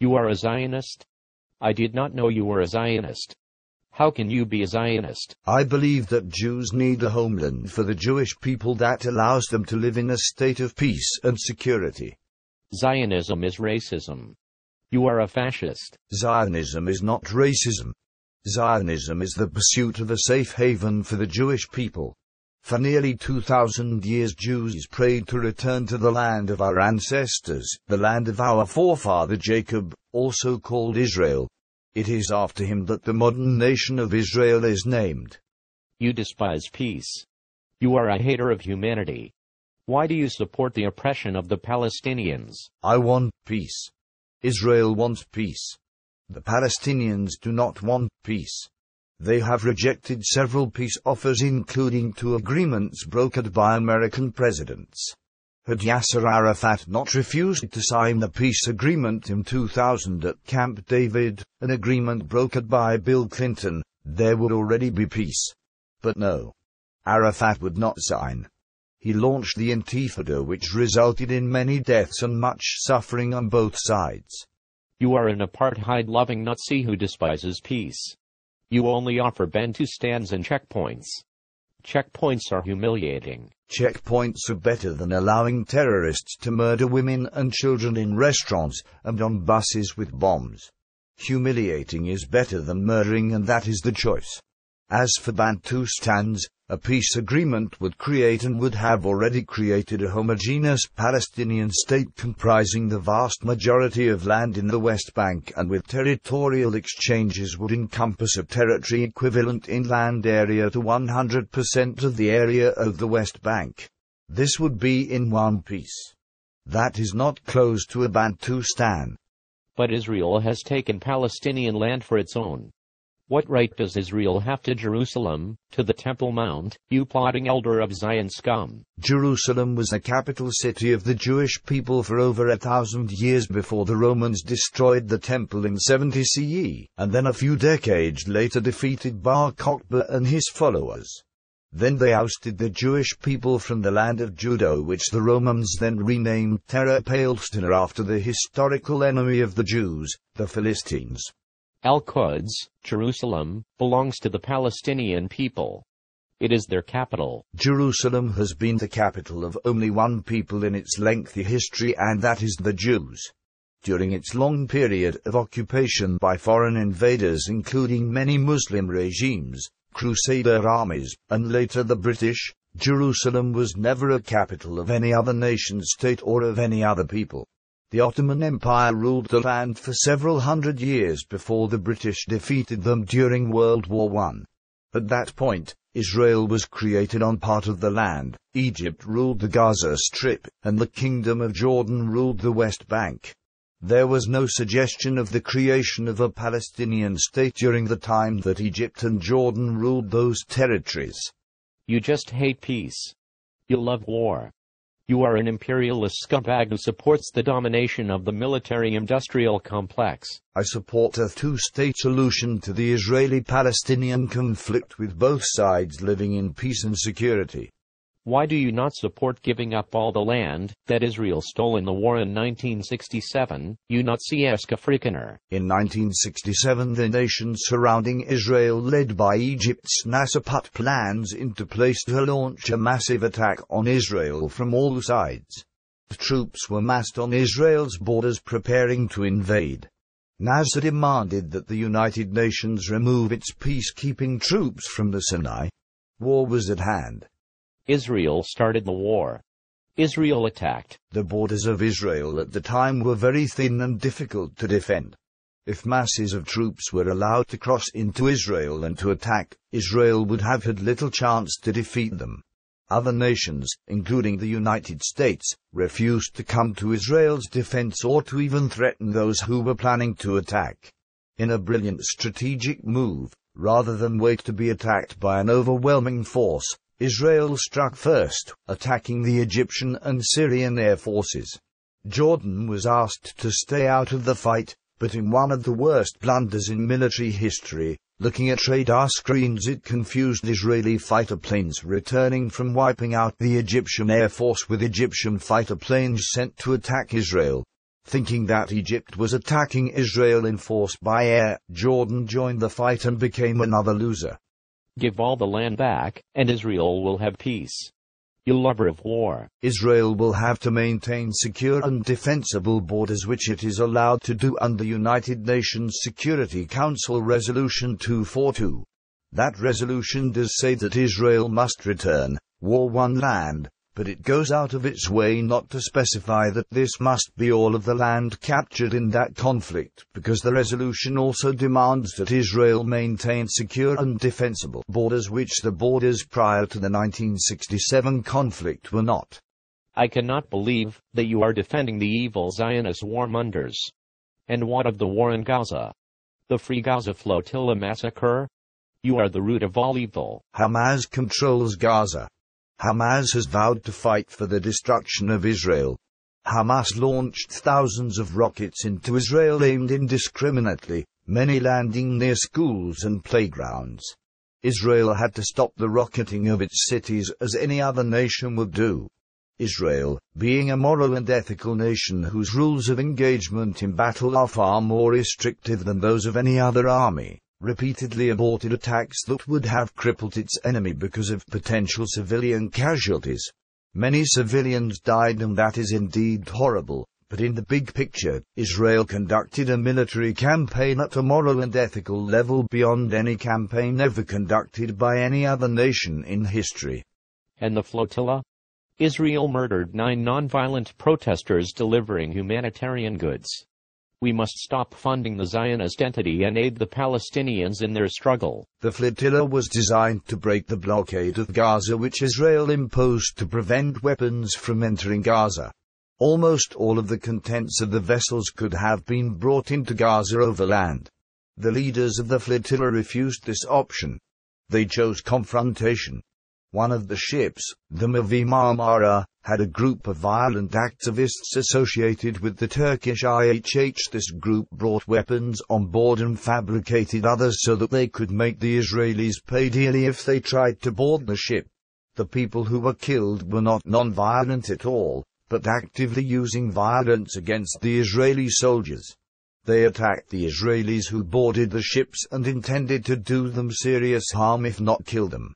You are a Zionist? I did not know you were a Zionist. How can you be a Zionist? I believe that Jews need a homeland for the Jewish people that allows them to live in a state of peace and security. Zionism is racism. You are a fascist. Zionism is not racism. Zionism is the pursuit of a safe haven for the Jewish people. For nearly 2,000 years Jews prayed to return to the land of our ancestors, the land of our forefather Jacob, also called Israel. It is after him that the modern nation of Israel is named. You despise peace. You are a hater of humanity. Why do you support the oppression of the Palestinians? I want peace. Israel wants peace. The Palestinians do not want peace. They have rejected several peace offers, including 2 agreements brokered by American presidents. Had Yasser Arafat not refused to sign the peace agreement in 2000 at Camp David, an agreement brokered by Bill Clinton, there would already be peace. But no. Arafat would not sign. He launched the Intifada, which resulted in many deaths and much suffering on both sides. You are an apartheid-loving Nazi who despises peace. You only offer Bantustans and checkpoints. Checkpoints are humiliating. Checkpoints are better than allowing terrorists to murder women and children in restaurants and on buses with bombs. Humiliating is better than murdering, and that is the choice. As for Bantustans, a peace agreement would create and would have already created a homogeneous Palestinian state comprising the vast majority of land in the West Bank, and with territorial exchanges would encompass a territory equivalent in land area to 100% of the area of the West Bank. This would be in one piece. That is not close to a Bantustan. But Israel has taken Palestinian land for its own. What right does Israel have to Jerusalem, to the Temple Mount, you plotting elder of Zion scum? Jerusalem was the capital city of the Jewish people for over 1,000 years before the Romans destroyed the temple in 70 CE, and then a few decades later defeated Bar Kokhba and his followers. Then they ousted the Jewish people from the land of Judah, which the Romans then renamed Terra Palestina after the historical enemy of the Jews, the Philistines. Al-Quds, Jerusalem, belongs to the Palestinian people. It is their capital. Jerusalem has been the capital of only one people in its lengthy history, and that is the Jews. During its long period of occupation by foreign invaders, including many Muslim regimes, Crusader armies, and later the British, Jerusalem was never a capital of any other nation-state or of any other people. The Ottoman Empire ruled the land for several hundred years before the British defeated them during World War I. At that point, Israel was created on part of the land, Egypt ruled the Gaza Strip, and the Kingdom of Jordan ruled the West Bank. There was no suggestion of the creation of a Palestinian state during the time that Egypt and Jordan ruled those territories. You just hate peace. You love war. You are an imperialist scumbag who supports the domination of the military-industrial complex. I support a two-state solution to the Israeli-Palestinian conflict, with both sides living in peace and security. Why do you not support giving up all the land that Israel stole in the war in 1967, you Nazi-esque Afrikaner? In 1967, the nations surrounding Israel, led by Egypt's Nasser, put plans into place to launch a massive attack on Israel from all sides. The troops were massed on Israel's borders preparing to invade. Nasser demanded that the United Nations remove its peacekeeping troops from the Sinai. War was at hand. Israel started the war. Israel attacked. The borders of Israel at the time were very thin and difficult to defend. If masses of troops were allowed to cross into Israel and to attack, Israel would have had little chance to defeat them. Other nations, including the United States, refused to come to Israel's defense or to even threaten those who were planning to attack. In a brilliant strategic move, rather than wait to be attacked by an overwhelming force, Israel struck first, attacking the Egyptian and Syrian air forces. Jordan was asked to stay out of the fight, but in one of the worst blunders in military history, looking at radar screens, it confused Israeli fighter planes returning from wiping out the Egyptian air force with Egyptian fighter planes sent to attack Israel. Thinking that Egypt was attacking Israel in force by air, Jordan joined the fight and became another loser. Give all the land back, and Israel will have peace. You lover of war. Israel will have to maintain secure and defensible borders, which it is allowed to do under United Nations Security Council Resolution 242. That resolution does say that Israel must return war-won land, but it goes out of its way not to specify that this must be all of the land captured in that conflict, because the resolution also demands that Israel maintain secure and defensible borders, which the borders prior to the 1967 conflict were not. I cannot believe that you are defending the evil Zionist warmongers. And what of the war in Gaza? The Free Gaza Flotilla massacre? You are the root of all evil. Hamas controls Gaza. Hamas has vowed to fight for the destruction of Israel. Hamas launched thousands of rockets into Israel aimed indiscriminately, many landing near schools and playgrounds. Israel had to stop the rocketing of its cities as any other nation would do. Israel, being a moral and ethical nation whose rules of engagement in battle are far more restrictive than those of any other army, repeatedly aborted attacks that would have crippled its enemy because of potential civilian casualties. Many civilians died, and that is indeed horrible, but in the big picture, Israel conducted a military campaign at a moral and ethical level beyond any campaign ever conducted by any other nation in history. And the flotilla? Israel murdered 9 nonviolent protesters delivering humanitarian goods. We must stop funding the Zionist entity and aid the Palestinians in their struggle. The flotilla was designed to break the blockade of Gaza, which Israel imposed to prevent weapons from entering Gaza. Almost all of the contents of the vessels could have been brought into Gaza overland. The leaders of the flotilla refused this option. They chose confrontation. One of the ships, the Mavi Marmara, had a group of violent activists associated with the Turkish IHH. This group brought weapons on board and fabricated others so that they could make the Israelis pay dearly if they tried to board the ship. The people who were killed were not non-violent at all, but actively using violence against the Israeli soldiers. They attacked the Israelis who boarded the ships and intended to do them serious harm if not kill them.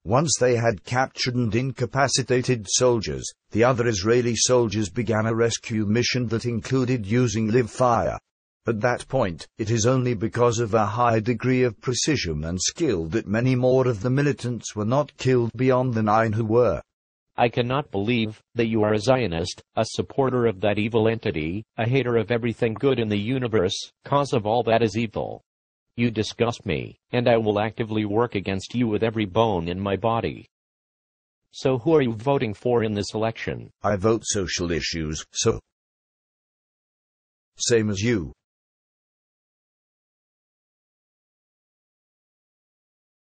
Once they had captured and incapacitated soldiers, the other Israeli soldiers began a rescue mission that included using live fire. At that point, it is only because of a high degree of precision and skill that many more of the militants were not killed beyond the 9 who were. I cannot believe that you are a Zionist, a supporter of that evil entity, a hater of everything good in the universe, cause of all that is evil. You disgust me, and I will actively work against you with every bone in my body. So who are you voting for in this election? I vote social issues, so. Same as you.